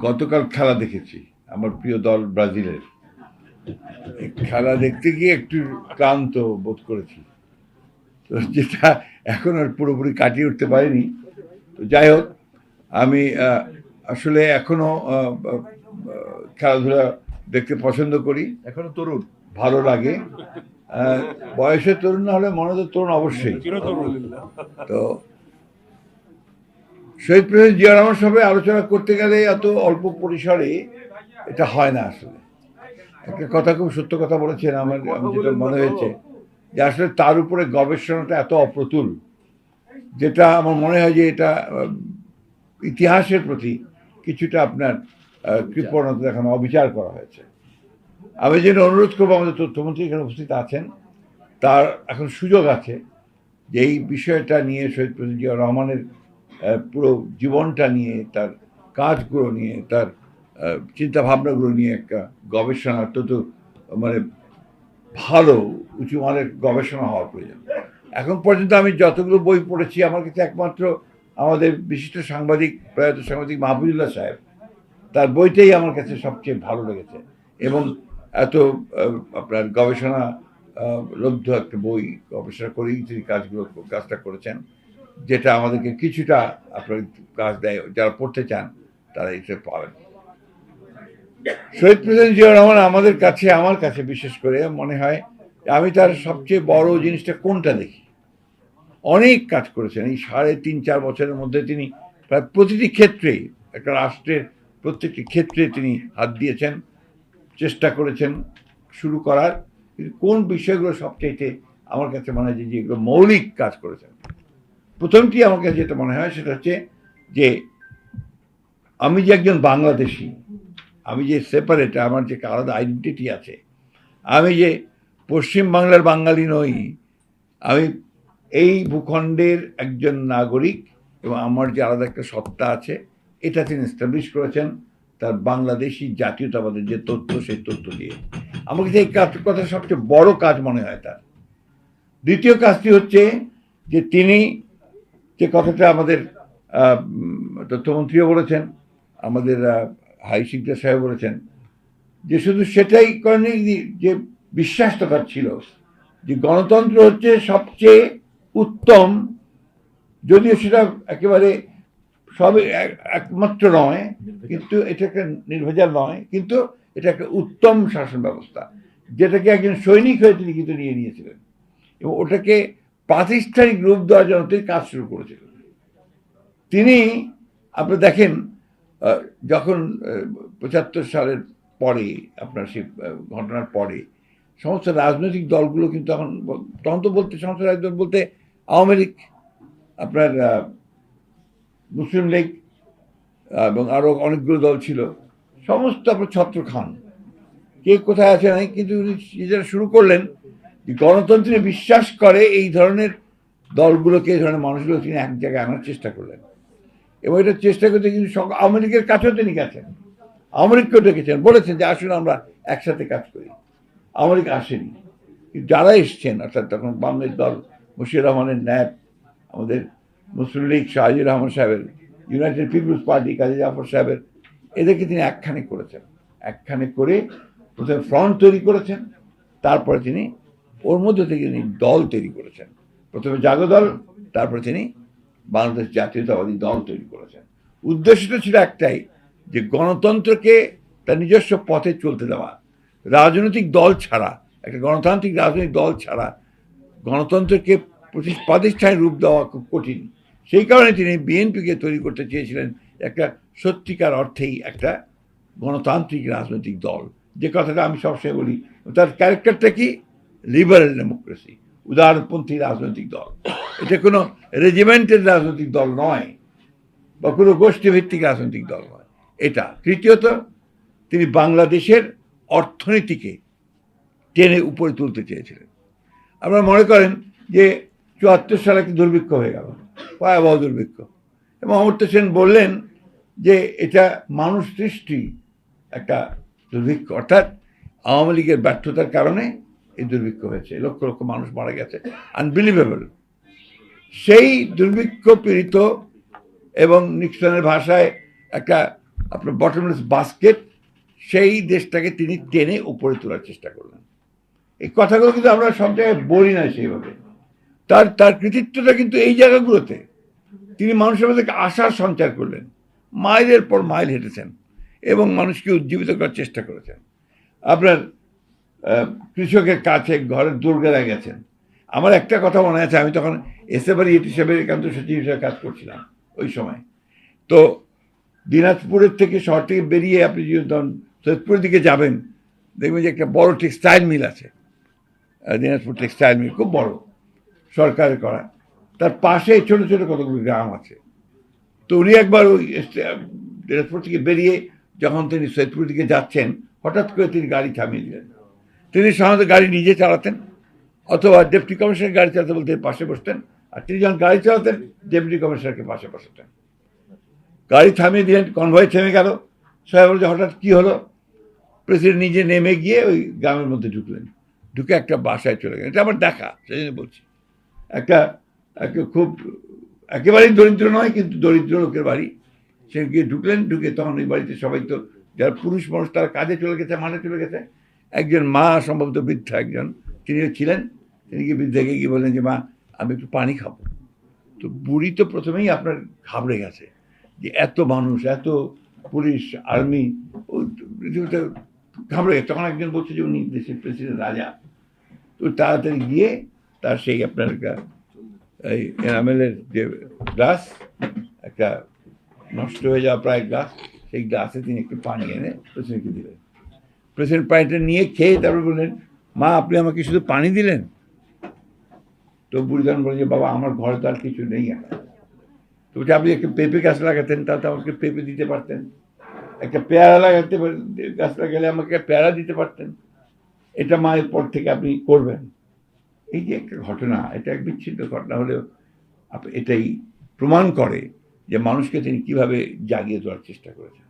গতকাল খেলা দেখেছি, আমার প্রিয় দল ব্রাজিলের। খেলা দেখতে গিয়ে একটু ক্লান্ত বোধ করেছি, তো যেটা এখন আর পুরোপুরি কাটিয়ে উঠতে পারিনি। তো যাই হোক, আমি আসলে এখনো খেলাধুলা দেখতে পছন্দ করি, এখনো তরুণ, ভালো লাগে। বয়সে তরুণ না হলে মনে তো তরুণ অবশ্যই। তো শহীদ প্রেসিডেন্ট জিয়া রহমান সাহেব আলোচনা করতে গেলে এত অল্প পরিসরে এটা হয় না। আসলে একটা কথা, খুব সত্য কথা বলেছেন, আমার যেটা মনে হয়েছে যে আসলে তার উপরে গবেষণাটা এত অপ্রতুল, যেটা আমার মনে হয় যে এটা ইতিহাসের প্রতি কিছুটা আপনার কৃপণতা দেখানো, অবিচার করা হয়েছে। আমি যেন অনুরোধ করবো, আমাদের তথ্যমন্ত্রী এখানে উপস্থিত আছেন, তার এখন সুযোগ আছে যে এই বিষয়টা নিয়ে শহীদ প্রেসিডেন্ট জিয়া রহমানের পুরো জীবনটা নিয়ে, তার কাজগুলো নিয়ে, তার চিন্তা ভাবনাগুলো নিয়ে একটা গবেষণা, অত্যন্ত মানে ভালো উঁচু মানের গবেষণা হওয়ার প্রয়োজন। এখন পর্যন্ত আমি যতগুলো বই পড়েছি, আমার কাছে একমাত্র আমাদের বিশিষ্ট সাংবাদিক, প্রয়াত সাংবাদিক মাহবুবুল্লাহ সাহেব, তার বইটাই আমার কাছে সবচেয়ে ভালো লেগেছে। এবং এত আপনার গবেষণা লব্ধ একটা বই, গবেষণা করেই তিনি কাজটা করেছেন, যেটা আমাদেরকে কিছুটা আপনার কাজ দেয়। যারা পড়তে চান তারা এটা পাবেন। শহীদ প্রেসিডেন্ট জিয়া রহমান আমাদের কাছে, আমার কাছে বিশেষ করে মনে হয়, আমি তার সবচেয়ে বড় জিনিসটা কোনটা দেখি, অনেক কাজ করেছেন এই 3.5-4 বছরের মধ্যে। তিনি প্রায় প্রতিটি ক্ষেত্রেই, একটা রাষ্ট্রের প্রত্যেকটি ক্ষেত্রে তিনি হাত দিয়েছেন, চেষ্টা করেছেন শুরু করার। কিন্তু কোন বিষয়গুলো সবচাইতে আমার কাছে মনে হয় যে এগুলো মৌলিক কাজ করেছেন, প্রথমটি আমার কাছে যেটা মনে হয় সেটা হচ্ছে যে আমি যে একজন বাংলাদেশি, আমি যে সেপারেট, আমার যে আলাদা আইডেন্টিটি আছে, আমি যে পশ্চিম বাংলার বাঙালি নই, আমি এই ভূখণ্ডের একজন নাগরিক, এবং আমার যে আলাদা একটা সত্তা আছে, এটা তিনি এস্টাবলিশ করেছেন তার বাংলাদেশি জাতীয়তাবাদের যে তথ্য, সেই তথ্য দিয়ে। আমার কাছে এই কথা সবচেয়ে বড় কাজ মনে হয় তার। দ্বিতীয় কাজটি হচ্ছে যে তিনি যে কথাটা আমাদের তথ্যমন্ত্রীও বলেছেন, আমাদের হাই সিকদার সাহেব বলেছেন, যে শুধু সেটাই করেনি, যে বিশ্বাসটা তার ছিল যে গণতন্ত্র হচ্ছে সবচেয়ে উত্তম, যদিও সেটা একেবারে সবই একমাত্র নয়, কিন্তু এটা একটা নির্ভেজাল নয়, কিন্তু এটা একটা উত্তম শাসন ব্যবস্থা, যেটাকে একজন সৈনিক হয়ে তিনি কিন্তু নিয়ে নিয়েছিলেন, এবং ওটাকে প্রাতিষ্ঠানিক রূপ দেওয়ার জন্য তিনি কাজ শুরু করেছিলেন। তিনি, আপনি দেখেন, যখন 75 সালের পরে, আপনার সেই ঘটনার পরে সমস্ত রাজনৈতিক দলগুলো কিন্তু তখন তো বলতে, সমস্ত রাজনৈতিক দল বলতে আওয়ামী লীগ, আপনার মুসলিম লীগ, এবং আরো অনেকগুলো দল ছিল, সমস্ত আপনার ছত্র খান, কে কোথায় আছে নাই, কিন্তু যারা শুরু করলেন যে গণতন্ত্রে বিশ্বাস করে এই ধরনের দলগুলোকে, এই ধরনের মানুষগুলো তিনি এক জায়গায় আনার চেষ্টা করলেন। এবং এটা চেষ্টা করতে কিন্তু আওয়ামী লীগের কাছেও তিনি গেছেন, আওয়ামী লীগকেও ডেকেছেন, বলেছেন যে আসুন আমরা একসাথে কাজ করি। আওয়ামী লীগ আসেনি, যারা এসছেন, অর্থাৎ তখন বাংলাদেশ দল, মুশিউর রহমানের ন্যাপ, আমাদের মুসলিম লীগ শাহজির রহমান সাহেবের, United people's party Kazi Zafar সাহেবের, এদেরকে তিনি একখানে করেছেন। একখানে করে প্রথমে ফ্রন্ট তৈরি করেছেন, তারপরে তিনি ওর মধ্যে থেকে তিনি দল তৈরি করেছেন। প্রথমে জাগো দল, তারপরে তিনি বাংলাদেশ জাতীয়তাবাদী দল তৈরি করেছেন। উদ্দেশ্যটা ছিল একটাই, যে গণতন্ত্রকে তার নিজস্ব পথে চলতে দেওয়া। রাজনৈতিক দল ছাড়া, একটা গণতান্ত্রিক রাজনৈতিক দল ছাড়া গণতন্ত্রকে প্রাতিষ্ঠানিক রূপ দেওয়া খুব কঠিন। সেই কারণে তিনি বিএনপিকে তৈরি করতে চেয়েছিলেন একটা সত্যিকার অর্থেই একটা গণতান্ত্রিক রাজনৈতিক দল, যে কথাটা আমি সবসময় বলি। তার ক্যারেক্টারটা কি? লিবারেল ডেমোক্রেসি, উদারপন্থী রাজনৈতিক দল। এটা কোনো রেজিমেন্টের রাজনৈতিক দল নয়, বা কোনো গোষ্ঠীভিত্তিক রাজনৈতিক দল নয় এটা। তৃতীয়ত, তিনি বাংলাদেশের অর্থনীতিকে টেনে উপরে তুলতে চেয়েছিলেন। আপনারা মনে করেন যে 74 সালে একটি দুর্ভিক্ষ হয়ে গেল, ভয়াবহ দুর্ভিক্ষ, এবং অমর্ত্য সেন বললেন যে এটা মানুষ সৃষ্টি একটা দুর্ভিক্ষ, অর্থাৎ আওয়ামী লীগের ব্যর্থতার কারণে এই দুর্ভিক্ষ হয়েছে, লক্ষ লক্ষ মানুষ মারা গেছে, আনবিলিভেবল। সেই দুর্ভিক্ষ পীড়িত, এবং নিক্সনের ভাষায় একটা আপনার বটমলেস বাস্কেট, সেই দেশটাকে তিনি টেনে উপরে তোলার চেষ্টা করলেন। এই কথাগুলো কিন্তু আমরা সব জায়গায় বলি না সেইভাবে। তার তার কৃতিত্বটা কিন্তু এই জায়গাগুলোতে। তিনি মানুষের মধ্যে আশার সঞ্চার করলেন, মাইলের পর মাইল হেঁটেছেন এবং মানুষকে উজ্জীবিত করার চেষ্টা করেছেন। আপনার কৃষকের কাছে ঘরের দুর্গায় গেছেন। আমার একটা কথা মনে আছে, আমি তখন এসএবারি হিসেবে একান্ত সচিব হিসেবে কাজ করছিলাম ওই সময়। তো দিনাজপুরের থেকে শহর থেকে বেরিয়ে আপনি যদি সৈয়দপুরের দিকে যাবেন, দেখবেন যে একটা বড় টেক্সটাইল মিল আছে, দিনাজপুর টেক্সটাইল মিল, খুব বড়, সরকারের করা। তার পাশে ছোট ছোট কতগুলো গ্রাম আছে। তো উনি একবার ওই দিনাজপুর থেকে বেরিয়ে যখন তিনি সৈয়দপুরের দিকে যাচ্ছেন, হঠাৎ করে তিনি গাড়ি থামিয়ে দিলেন। তিনি সাধারণত গাড়ি নিজে চালাতেন, অথবা ডেপুটি কমিশনার গাড়ি চালাতে বলতে পাশে বসতেন, আর তিনি যখন গাড়ি চালাতেন ডেপুটি কমিশনারকে পাশে বসাতেন। গাড়ি থামিয়ে দিলেন, কনভয় থেমে গেল। সবাই বলছে হঠাৎ কি হলো? প্রেসিডেন্ট নিজে নেমে গিয়ে ওই গ্রামের মধ্যে ঢুকলেন, ঢুকে একটা বাসায় চলে গেলেন। এটা আমার দেখা, সেই জন্য বলছি। একটা খুব একেবারেই দরিদ্র নয়, কিন্তু দরিদ্র লোকের বাড়ি। সে গিয়ে ঢুকলেন, ঢুকে তখন ওই বাড়িতে সবাই তো যারা পুরুষ মানুষ তারা কাজে চলে গেছে, মাঠে চলে গেছে। একজন মা, সম্ভবত বৃদ্ধা একজন তিনিও ছিলেন, তিনি গিয়ে বৃদ্ধাকে গিয়ে বললেন যে মা আমি একটু পানি খাবো। তো বুড়ি তো প্রথমেই আপনার ঘাবড়ে গেছে যে এত মানুষ, এত পুলিশ, আর্মি, ঘাবড়ে গেছে। তখন একজন বলছে যে উনি দেশের প্রেসিডেন্ট, রাজা। তো তাড়াতাড়ি গিয়ে তার সেই আপনার এই এনামেলের যে গ্লাস, একটা নষ্ট হয়ে যাওয়া প্রায় গ্লাস, সেই গ্লাসে তিনি একটু পানি এনে প্রেসিডেন্টকে দিলেন। প্রেসিডেন্ট পানিটা নিয়ে খেয়ে তারপর বললেন মা আপনি আমাকে শুধু পানি দিলেন? তো বুড়ি তখন বললেন যে বাবা আমার ঘরে তো আর কিছু নেই এখন। তো বলছে আপনি একটা পেঁপে গাছ লাগাতেন, তাহলে আমাকে পেঁপে দিতে পারতেন। একটা পেয়ারা লাগাতে গাছ লাগালে আমাকে পেয়ারা দিতে পারতেন। এটা মা এর পর থেকে আপনি করবেন। এই যে একটা ঘটনা, এটা এক বিচ্ছিন্ন ঘটনা হলেও এটাই প্রমাণ করে যে মানুষকে তিনি কিভাবে জাগিয়ে তোলার চেষ্টা করেছেন।